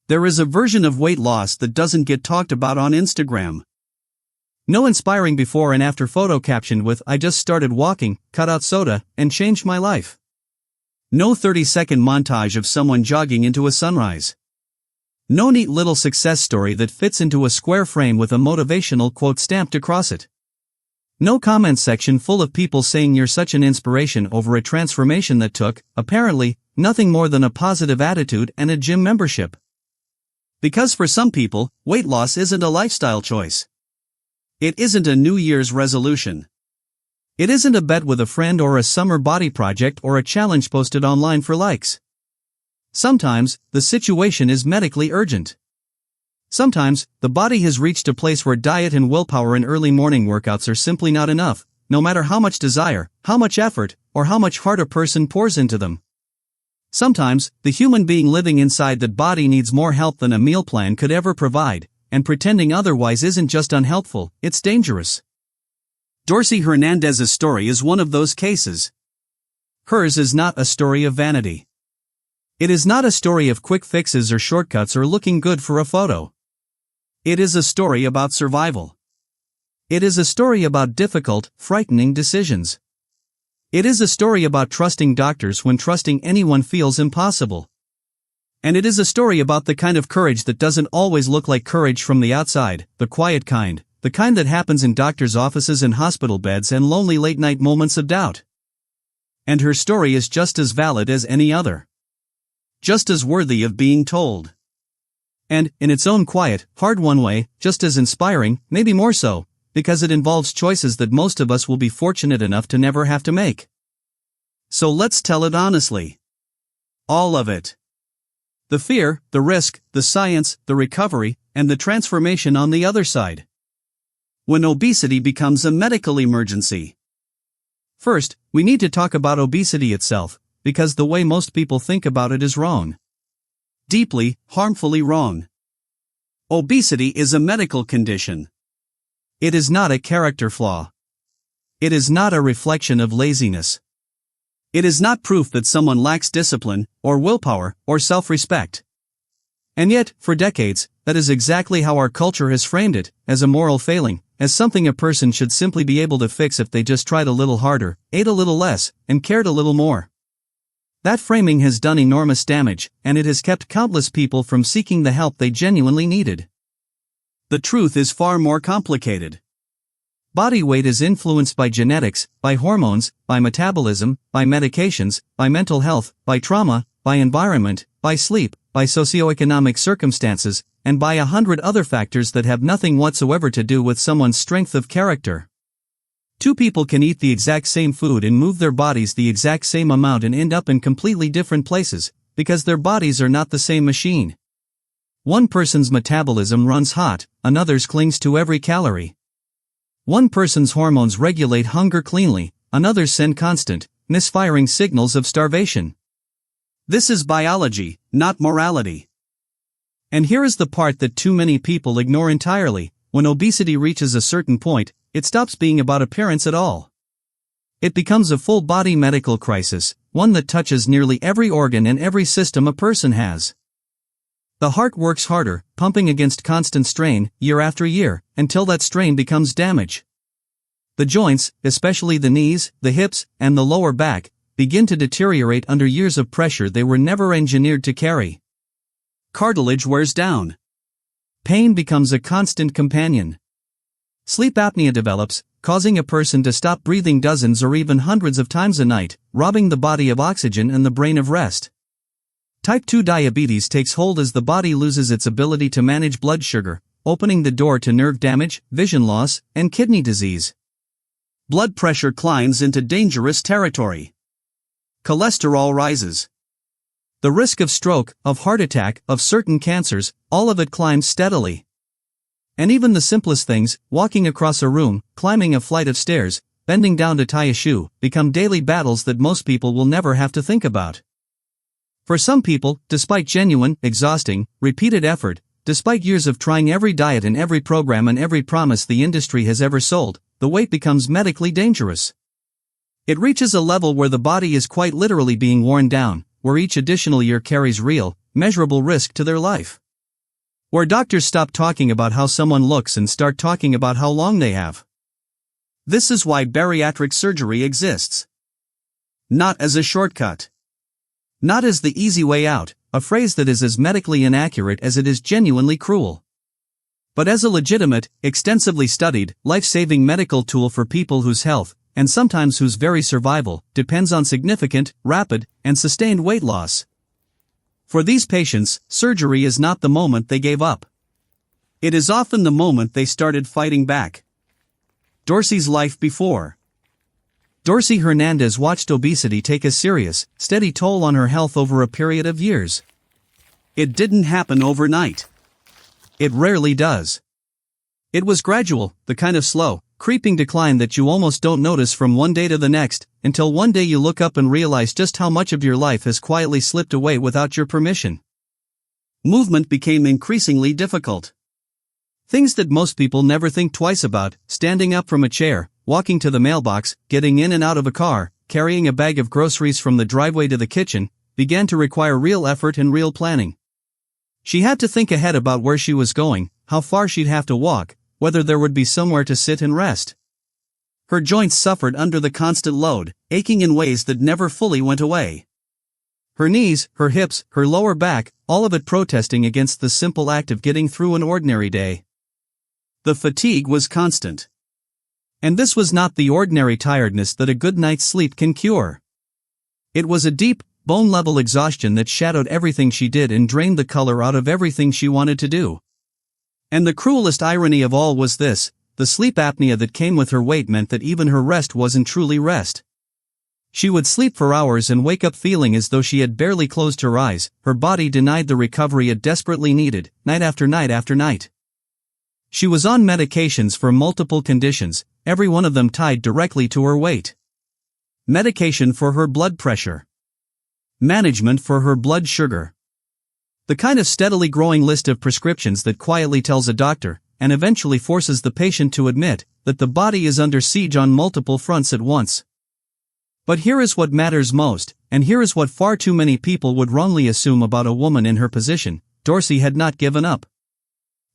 There is a version of weight loss that doesn't get talked about on Instagram. No inspiring before and after photo captioned with "I just started walking, cut out soda, and changed my life." No 30-second montage of someone jogging into a sunrise. No neat little success story that fits into a square frame with a motivational quote stamped across it. No comment section full of people saying you're such an inspiration over a transformation that took, apparently, nothing more than a positive attitude and a gym membership. Because for some people, weight loss isn't a lifestyle choice. It isn't a New Year's resolution. It isn't a bet with a friend or a summer body project or a challenge posted online for likes. Sometimes, the situation is medically urgent. Sometimes, the body has reached a place where diet and willpower and early morning workouts are simply not enough, no matter how much desire, how much effort, or how much heart a person pours into them. Sometimes, the human being living inside that body needs more help than a meal plan could ever provide, and pretending otherwise isn't just unhelpful, it's dangerous. Dorsey Hernandez's story is one of those cases. Hers is not a story of vanity. It is not a story of quick fixes or shortcuts or looking good for a photo. It is a story about survival. It is a story about difficult, frightening decisions. It is a story about trusting doctors when trusting anyone feels impossible. And it is a story about the kind of courage that doesn't always look like courage from the outside, the quiet kind, the kind that happens in doctors' offices and hospital beds and lonely late-night moments of doubt. And her story is just as valid as any other. Just as worthy of being told. And, in its own quiet, hard-won way, just as inspiring, maybe more so, because it involves choices that most of us will be fortunate enough to never have to make. So let's tell it honestly. All of it. The fear, the risk, the science, the recovery, and the transformation on the other side. When obesity becomes a medical emergency. First, we need to talk about obesity itself, because the way most people think about it is wrong. Deeply, harmfully wrong. Obesity is a medical condition. It is not a character flaw. It is not a reflection of laziness. It is not proof that someone lacks discipline, or willpower, or self-respect. And yet, for decades, that is exactly how our culture has framed it, as a moral failing, as something a person should simply be able to fix if they just tried a little harder, ate a little less, and cared a little more. That framing has done enormous damage, and it has kept countless people from seeking the help they genuinely needed. The truth is far more complicated. Body weight is influenced by genetics, by hormones, by metabolism, by medications, by mental health, by trauma, by environment, by sleep, by socioeconomic circumstances, and by 100 other factors that have nothing whatsoever to do with someone's strength of character. Two people can eat the exact same food and move their bodies the exact same amount and end up in completely different places, because their bodies are not the same machine. One person's metabolism runs hot, another's clings to every calorie. One person's hormones regulate hunger cleanly, another's send constant, misfiring signals of starvation. This is biology, not morality. And here is the part that too many people ignore entirely: when obesity reaches a certain point, it stops being about appearance at all. It becomes a full-body medical crisis, one that touches nearly every organ and every system a person has. The heart works harder, pumping against constant strain, year after year, until that strain becomes damage. The joints, especially the knees, the hips, and the lower back, begin to deteriorate under years of pressure they were never engineered to carry. Cartilage wears down. Pain becomes a constant companion. Sleep apnea develops, causing a person to stop breathing dozens or even hundreds of times a night, robbing the body of oxygen and the brain of rest. Type 2 diabetes takes hold as the body loses its ability to manage blood sugar, opening the door to nerve damage, vision loss, and kidney disease. Blood pressure climbs into dangerous territory. Cholesterol rises. The risk of stroke, of heart attack, of certain cancers, all of it climbs steadily. And even the simplest things, walking across a room, climbing a flight of stairs, bending down to tie a shoe, become daily battles that most people will never have to think about. For some people, despite genuine, exhausting, repeated effort, despite years of trying every diet and every program and every promise the industry has ever sold, the weight becomes medically dangerous. It reaches a level where the body is quite literally being worn down, where each additional year carries real, measurable risk to their life. Where doctors stop talking about how someone looks and start talking about how long they have. This is why bariatric surgery exists. Not as a shortcut. Not as the easy way out, a phrase that is as medically inaccurate as it is genuinely cruel. But as a legitimate, extensively studied, life-saving medical tool for people whose health, and sometimes whose very survival, depends on significant, rapid, and sustained weight loss. For these patients, surgery is not the moment they gave up. It is often the moment they started fighting back. Dorsey's life before. Dorsey Hernandez watched obesity take a serious, steady toll on her health over a period of years. It didn't happen overnight. It rarely does. It was gradual, the kind of slow, creeping decline that you almost don't notice from one day to the next, until one day you look up and realize just how much of your life has quietly slipped away without your permission. Movement became increasingly difficult. Things that most people never think twice about, standing up from a chair, walking to the mailbox, getting in and out of a car, carrying a bag of groceries from the driveway to the kitchen, began to require real effort and real planning. She had to think ahead about where she was going, how far she'd have to walk, whether there would be somewhere to sit and rest. Her joints suffered under the constant load, aching in ways that never fully went away. Her knees, her hips, her lower back, all of it protesting against the simple act of getting through an ordinary day. The fatigue was constant. And this was not the ordinary tiredness that a good night's sleep can cure. It was a deep, bone-level exhaustion that shadowed everything she did and drained the color out of everything she wanted to do. And the cruelest irony of all was this: the sleep apnea that came with her weight meant that even her rest wasn't truly rest. She would sleep for hours and wake up feeling as though she had barely closed her eyes, her body denied the recovery it desperately needed, night after night after night. She was on medications for multiple conditions, every one of them tied directly to her weight. Medication for her blood pressure. Management for her blood sugar. The kind of steadily growing list of prescriptions that quietly tells a doctor, and eventually forces the patient to admit, that the body is under siege on multiple fronts at once. But here is what matters most, and here is what far too many people would wrongly assume about a woman in her position: Dorsey had not given up.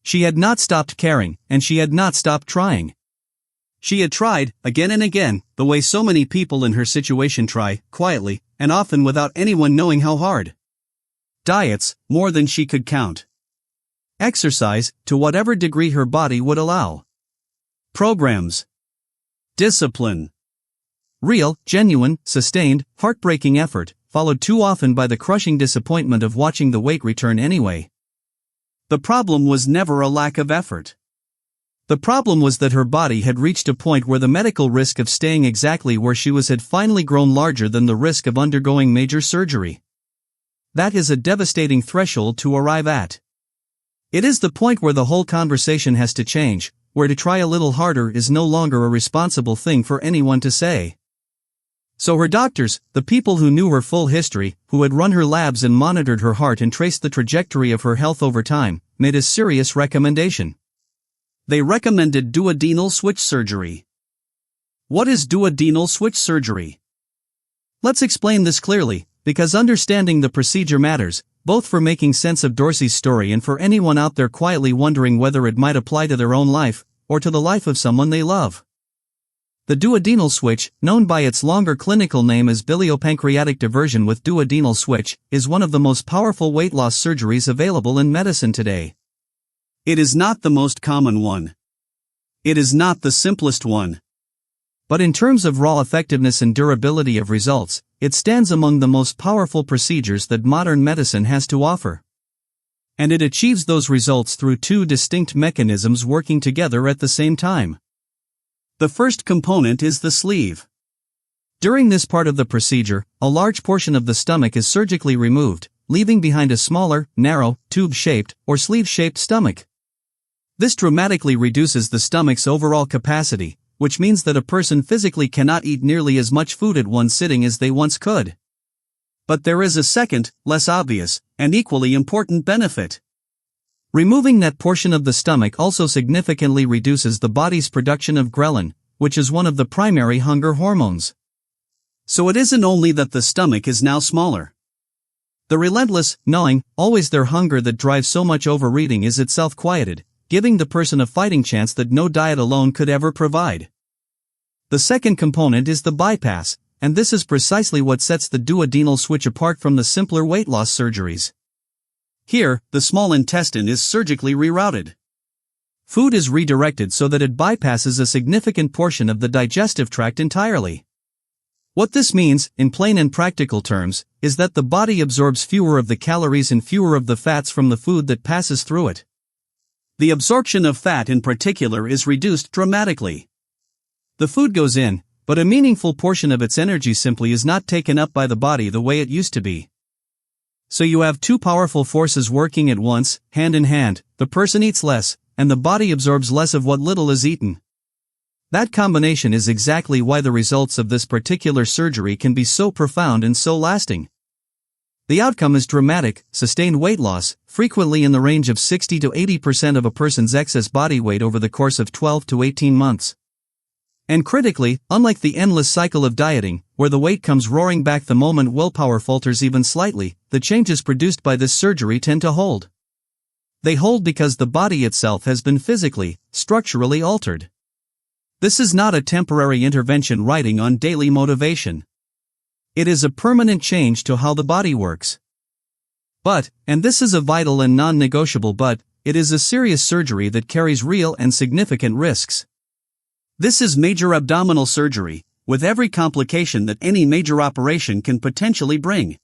She had not stopped caring, and she had not stopped trying. She had tried, again and again, the way so many people in her situation try, quietly, and often without anyone knowing how hard. Diets, more than she could count. Exercise, to whatever degree her body would allow. Programs. Discipline. Real, genuine, sustained, heartbreaking effort, followed too often by the crushing disappointment of watching the weight return anyway. The problem was never a lack of effort. The problem was that her body had reached a point where the medical risk of staying exactly where she was had finally grown larger than the risk of undergoing major surgery. That is a devastating threshold to arrive at. It is the point where the whole conversation has to change, where to try a little harder is no longer a responsible thing for anyone to say. So her doctors, the people who knew her full history, who had run her labs and monitored her heart and traced the trajectory of her health over time, made a serious recommendation. They recommended duodenal switch surgery. What is duodenal switch surgery? Let's explain this clearly, because understanding the procedure matters, both for making sense of Dorsey's story and for anyone out there quietly wondering whether it might apply to their own life, or to the life of someone they love. The duodenal switch, known by its longer clinical name as biliopancreatic diversion with duodenal switch, is one of the most powerful weight loss surgeries available in medicine today. It is not the most common one. It is not the simplest one. But in terms of raw effectiveness and durability of results, it stands among the most powerful procedures that modern medicine has to offer. And it achieves those results through two distinct mechanisms working together at the same time. The first component is the sleeve. During this part of the procedure, a large portion of the stomach is surgically removed, leaving behind a smaller, narrow, tube-shaped, or sleeve-shaped stomach. This dramatically reduces the stomach's overall capacity, which means that a person physically cannot eat nearly as much food at one sitting as they once could. But there is a second, less obvious, and equally important benefit. Removing that portion of the stomach also significantly reduces the body's production of ghrelin, which is one of the primary hunger hormones. So it isn't only that the stomach is now smaller. The relentless, gnawing, always there hunger that drives so much overeating is itself quieted, giving the person a fighting chance that no diet alone could ever provide. The second component is the bypass, and this is precisely what sets the duodenal switch apart from the simpler weight loss surgeries. Here, the small intestine is surgically rerouted. Food is redirected so that it bypasses a significant portion of the digestive tract entirely. What this means, in plain and practical terms, is that the body absorbs fewer of the calories and fewer of the fats from the food that passes through it. The absorption of fat in particular is reduced dramatically. The food goes in, but a meaningful portion of its energy simply is not taken up by the body the way it used to be. So you have two powerful forces working at once, hand in hand. The person eats less, and the body absorbs less of what little is eaten. That combination is exactly why the results of this particular surgery can be so profound and so lasting. The outcome is dramatic, sustained weight loss, frequently in the range of 60 to 80% of a person's excess body weight over the course of 12 to 18 months. And critically, unlike the endless cycle of dieting, where the weight comes roaring back the moment willpower falters even slightly, the changes produced by this surgery tend to hold. They hold because the body itself has been physically, structurally altered. This is not a temporary intervention riding on daily motivation. It is a permanent change to how the body works. But, and this is a vital and non-negotiable but, it is a serious surgery that carries real and significant risks. This is major abdominal surgery, with every complication that any major operation can potentially bring.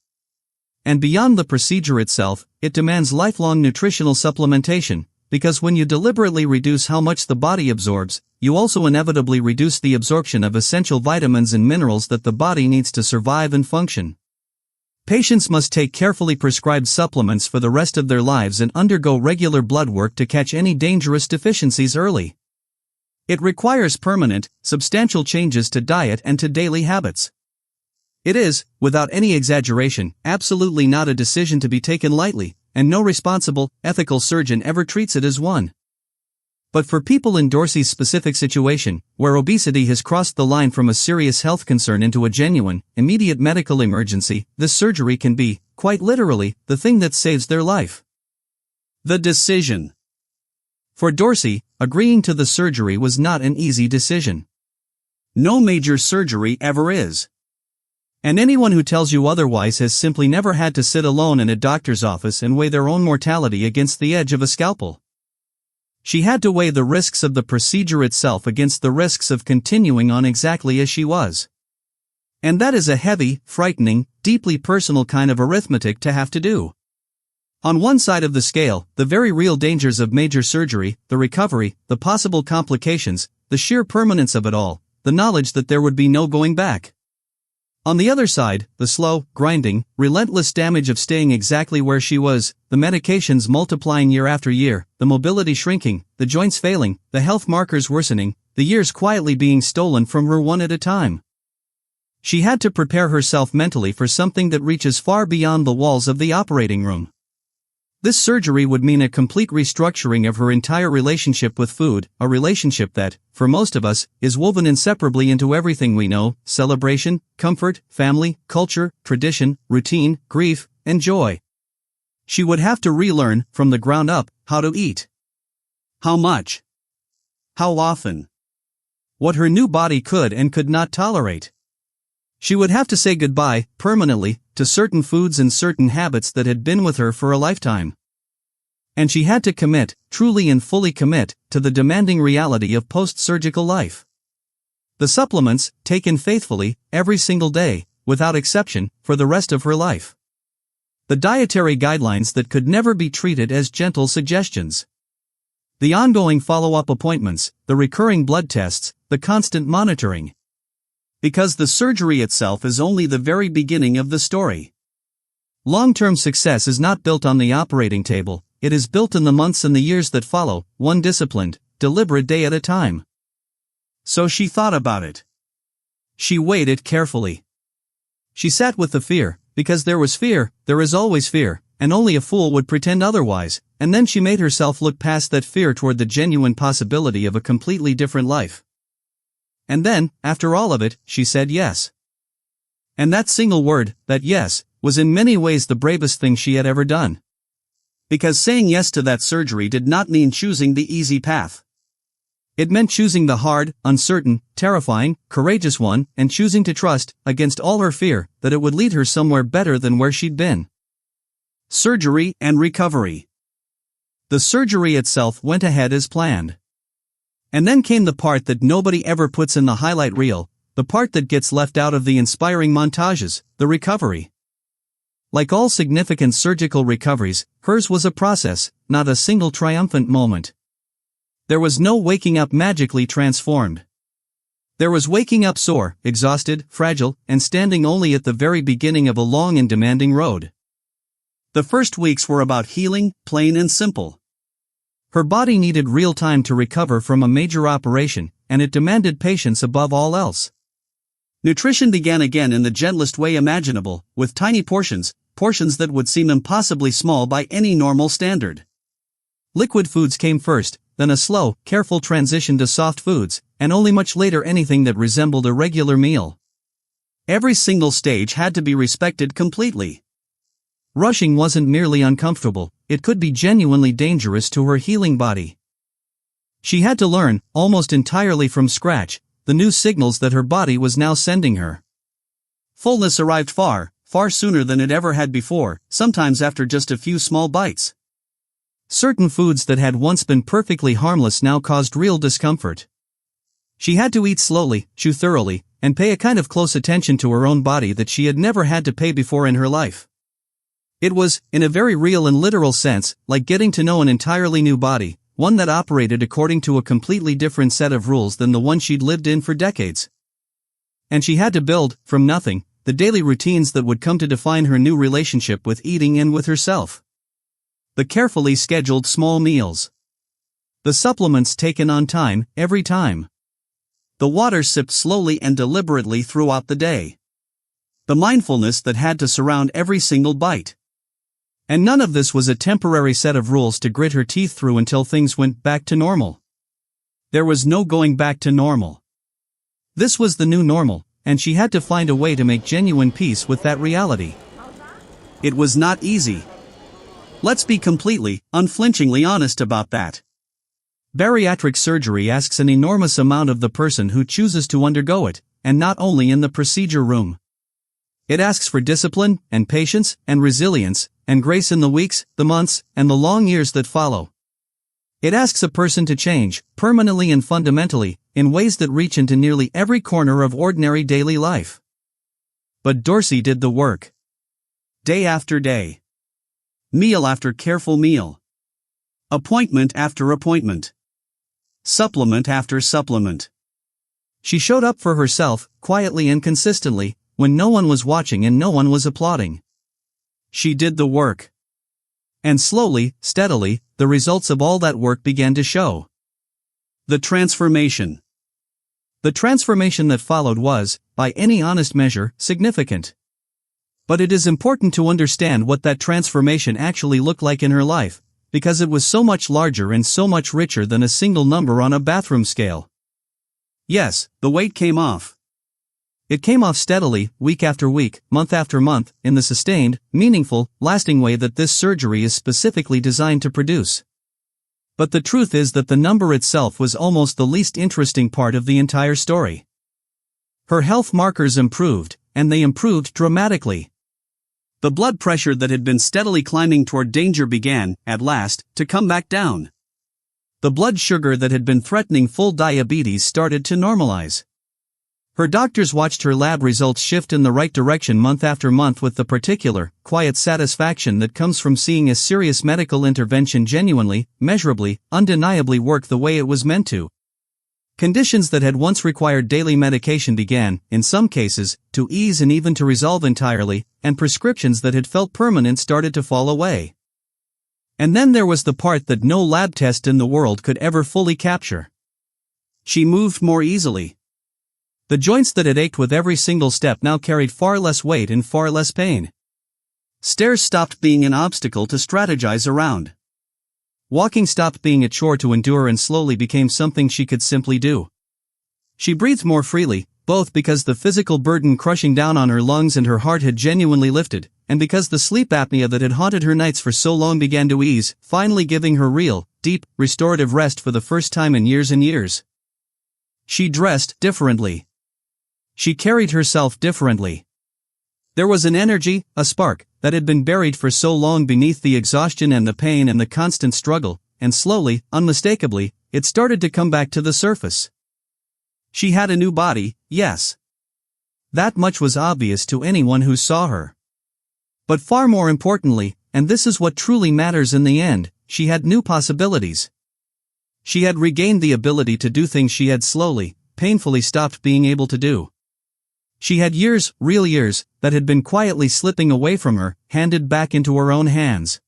And beyond the procedure itself, it demands lifelong nutritional supplementation, because when you deliberately reduce how much the body absorbs, you also inevitably reduce the absorption of essential vitamins and minerals that the body needs to survive and function. Patients must take carefully prescribed supplements for the rest of their lives and undergo regular blood work to catch any dangerous deficiencies early. It requires permanent, substantial changes to diet and to daily habits. It is, without any exaggeration, absolutely not a decision to be taken lightly, and no responsible, ethical surgeon ever treats it as one. But for people in Dorsey's specific situation, where obesity has crossed the line from a serious health concern into a genuine, immediate medical emergency, this surgery can be, quite literally, the thing that saves their life. The decision. For Dorsey, agreeing to the surgery was not an easy decision. No major surgery ever is. And anyone who tells you otherwise has simply never had to sit alone in a doctor's office and weigh their own mortality against the edge of a scalpel. She had to weigh the risks of the procedure itself against the risks of continuing on exactly as she was. And that is a heavy, frightening, deeply personal kind of arithmetic to have to do. On one side of the scale, the very real dangers of major surgery, the recovery, the possible complications, the sheer permanence of it all, the knowledge that there would be no going back. On the other side, the slow, grinding, relentless damage of staying exactly where she was, the medications multiplying year after year, the mobility shrinking, the joints failing, the health markers worsening, the years quietly being stolen from her one at a time. She had to prepare herself mentally for something that reaches far beyond the walls of the operating room. This surgery would mean a complete restructuring of her entire relationship with food, a relationship that, for most of us, is woven inseparably into everything we know: celebration, comfort, family, culture, tradition, routine, grief, and joy. She would have to relearn, from the ground up, how to eat. How much? How often? What her new body could and could not tolerate. She would have to say goodbye, permanently, to certain foods and certain habits that had been with her for a lifetime. And she had to commit, truly and fully commit, to the demanding reality of post-surgical life. The supplements, taken faithfully, every single day, without exception, for the rest of her life. The dietary guidelines that could never be treated as gentle suggestions. The ongoing follow-up appointments, the recurring blood tests, the constant monitoring. Because the surgery itself is only the very beginning of the story. Long-term success is not built on the operating table, it is built in the months and the years that follow, one disciplined, deliberate day at a time. So she thought about it. She weighed it carefully. She sat with the fear, because there was fear, there is always fear, and only a fool would pretend otherwise, and then she made herself look past that fear toward the genuine possibility of a completely different life. And then, after all of it, she said yes. And that single word, that yes, was in many ways the bravest thing she had ever done. Because saying yes to that surgery did not mean choosing the easy path. It meant choosing the hard, uncertain, terrifying, courageous one, and choosing to trust, against all her fear, that it would lead her somewhere better than where she'd been. Surgery and recovery. The surgery itself went ahead as planned. And then came the part that nobody ever puts in the highlight reel, the part that gets left out of the inspiring montages, the recovery. Like all significant surgical recoveries, hers was a process, not a single triumphant moment. There was no waking up magically transformed. There was waking up sore, exhausted, fragile, and standing only at the very beginning of a long and demanding road. The first weeks were about healing, plain and simple. Her body needed real time to recover from a major operation, and it demanded patience above all else. Nutrition began again in the gentlest way imaginable, with tiny portions that would seem impossibly small by any normal standard. Liquid foods came first, then a slow, careful transition to soft foods, and only much later anything that resembled a regular meal. Every single stage had to be respected completely. Rushing wasn't merely uncomfortable, it could be genuinely dangerous to her healing body. She had to learn, almost entirely from scratch, the new signals that her body was now sending her. Fullness arrived far sooner than it ever had before, sometimes after just a few small bites. Certain foods that had once been perfectly harmless now caused real discomfort. She had to eat slowly, chew thoroughly, and pay a kind of close attention to her own body that she had never had to pay before in her life. It was, in a very real and literal sense, like getting to know an entirely new body, one that operated according to a completely different set of rules than the one she'd lived in for decades. And she had to build, from nothing, the daily routines that would come to define her new relationship with eating and with herself. The carefully scheduled small meals. The supplements taken on time, every time. The water sipped slowly and deliberately throughout the day. The mindfulness that had to surround every single bite. And none of this was a temporary set of rules to grit her teeth through until things went back to normal. There was no going back to normal. This was the new normal, and she had to find a way to make genuine peace with that reality. It was not easy. Let's be completely, unflinchingly honest about that. Bariatric surgery asks an enormous amount of the person who chooses to undergo it, and not only in the procedure room. It asks for discipline, and patience, and resilience, and grace in the weeks, the months, and the long years that follow. It asks a person to change, permanently and fundamentally, in ways that reach into nearly every corner of ordinary daily life. But Dorsey did the work. Day after day. Meal after careful meal. Appointment after appointment. Supplement after supplement. She showed up for herself, quietly and consistently, when no one was watching and no one was applauding. She did the work. And slowly, steadily, the results of all that work began to show. The transformation. The transformation that followed was, by any honest measure, significant. But it is important to understand what that transformation actually looked like in her life, because it was so much larger and so much richer than a single number on a bathroom scale. Yes, the weight came off. It came off steadily, week after week, month after month, in the sustained, meaningful, lasting way that this surgery is specifically designed to produce. But the truth is that the number itself was almost the least interesting part of the entire story. Her health markers improved, and they improved dramatically. The blood pressure that had been steadily climbing toward danger began, at last, to come back down. The blood sugar that had been threatening full diabetes started to normalize. Her doctors watched her lab results shift in the right direction month after month with the particular, quiet satisfaction that comes from seeing a serious medical intervention genuinely, measurably, undeniably work the way it was meant to. Conditions that had once required daily medication began, in some cases, to ease and even to resolve entirely, and prescriptions that had felt permanent started to fall away. And then there was the part that no lab test in the world could ever fully capture. She moved more easily. The joints that had ached with every single step now carried far less weight and far less pain. Stairs stopped being an obstacle to strategize around. Walking stopped being a chore to endure and slowly became something she could simply do. She breathed more freely, both because the physical burden crushing down on her lungs and her heart had genuinely lifted, and because the sleep apnea that had haunted her nights for so long began to ease, finally giving her real, deep, restorative rest for the first time in years and years. She dressed differently. She carried herself differently. There was an energy, a spark, that had been buried for so long beneath the exhaustion and the pain and the constant struggle, and slowly, unmistakably, it started to come back to the surface. She had a new body, yes. That much was obvious to anyone who saw her. But far more importantly, and this is what truly matters in the end, she had new possibilities. She had regained the ability to do things she had slowly, painfully stopped being able to do. She had years, real years, that had been quietly slipping away from her, handed back into her own hands.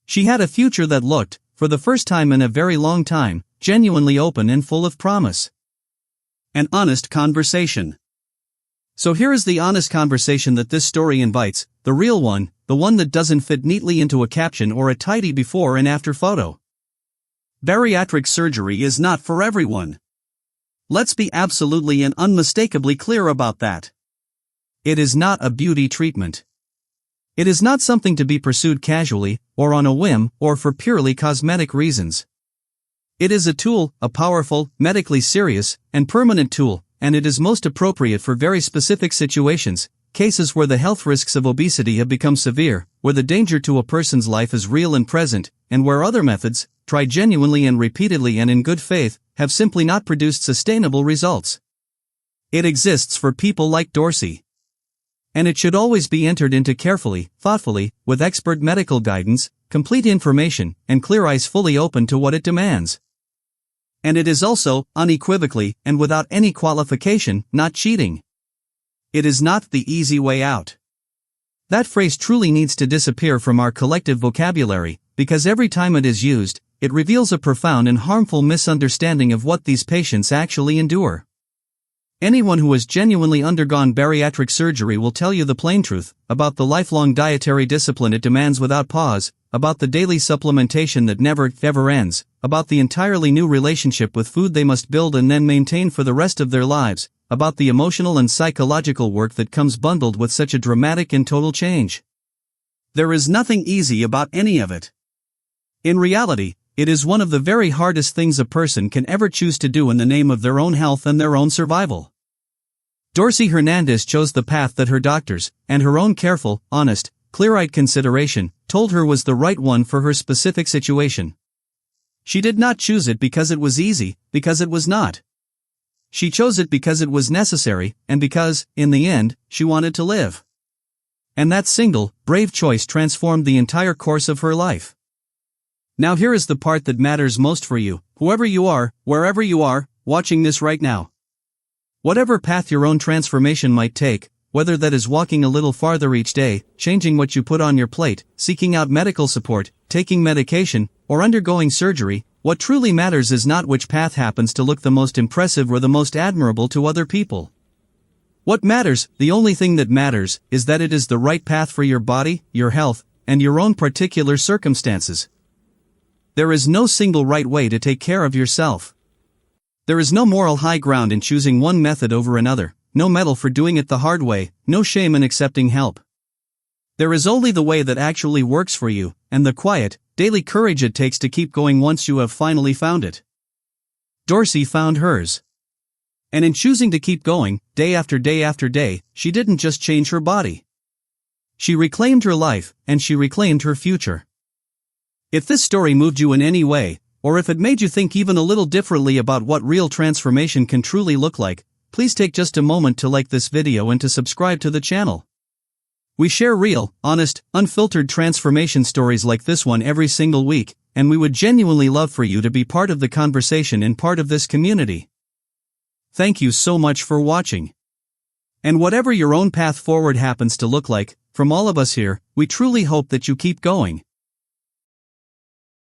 She had a future that looked, for the first time in a very long time, genuinely open and full of promise. An honest conversation. So here is the honest conversation that this story invites, the real one, the one that doesn't fit neatly into a caption or a tidy before and after photo. Bariatric surgery is not for everyone. Let's be absolutely and unmistakably clear about that. It is not a beauty treatment. It is not something to be pursued casually, or on a whim, or for purely cosmetic reasons. It is a tool, a powerful, medically serious, and permanent tool, and it is most appropriate for very specific situations, cases where the health risks of obesity have become severe, where the danger to a person's life is real and present, and where other methods, tried genuinely and repeatedly and in good faith, have simply not produced sustainable results. It exists for people like Dorsey. And it should always be entered into carefully, thoughtfully, with expert medical guidance, complete information, and clear eyes fully open to what it demands. And it is also, unequivocally, and without any qualification, not cheating. It is not the easy way out. That phrase truly needs to disappear from our collective vocabulary, because every time it is used, it reveals a profound and harmful misunderstanding of what these patients actually endure. Anyone who has genuinely undergone bariatric surgery will tell you the plain truth about the lifelong dietary discipline it demands without pause, about the daily supplementation that never, ever ends, about the entirely new relationship with food they must build and then maintain for the rest of their lives, about the emotional and psychological work that comes bundled with such a dramatic and total change. There is nothing easy about any of it. In reality, it is one of the very hardest things a person can ever choose to do in the name of their own health and their own survival. Dorsey Hernandez chose the path that her doctors, and her own careful, honest, clear-eyed consideration, told her was the right one for her specific situation. She did not choose it because it was easy, because it was not. She chose it because it was necessary, and because, in the end, she wanted to live. And that single, brave choice transformed the entire course of her life. Now here is the part that matters most for you, whoever you are, wherever you are, watching this right now. Whatever path your own transformation might take, whether that is walking a little farther each day, changing what you put on your plate, seeking out medical support, taking medication, or undergoing surgery, what truly matters is not which path happens to look the most impressive or the most admirable to other people. What matters, the only thing that matters, is that it is the right path for your body, your health, and your own particular circumstances. There is no single right way to take care of yourself. There is no moral high ground in choosing one method over another, no medal for doing it the hard way, no shame in accepting help. There is only the way that actually works for you, and the quiet, daily courage it takes to keep going once you have finally found it. Dorsey found hers. And in choosing to keep going, day after day after day, she didn't just change her body. She reclaimed her life, and she reclaimed her future. If this story moved you in any way, or if it made you think even a little differently about what real transformation can truly look like, please take just a moment to like this video and to subscribe to the channel. We share real, honest, unfiltered transformation stories like this one every single week, and we would genuinely love for you to be part of the conversation and part of this community. Thank you so much for watching. And whatever your own path forward happens to look like, from all of us here, we truly hope that you keep going.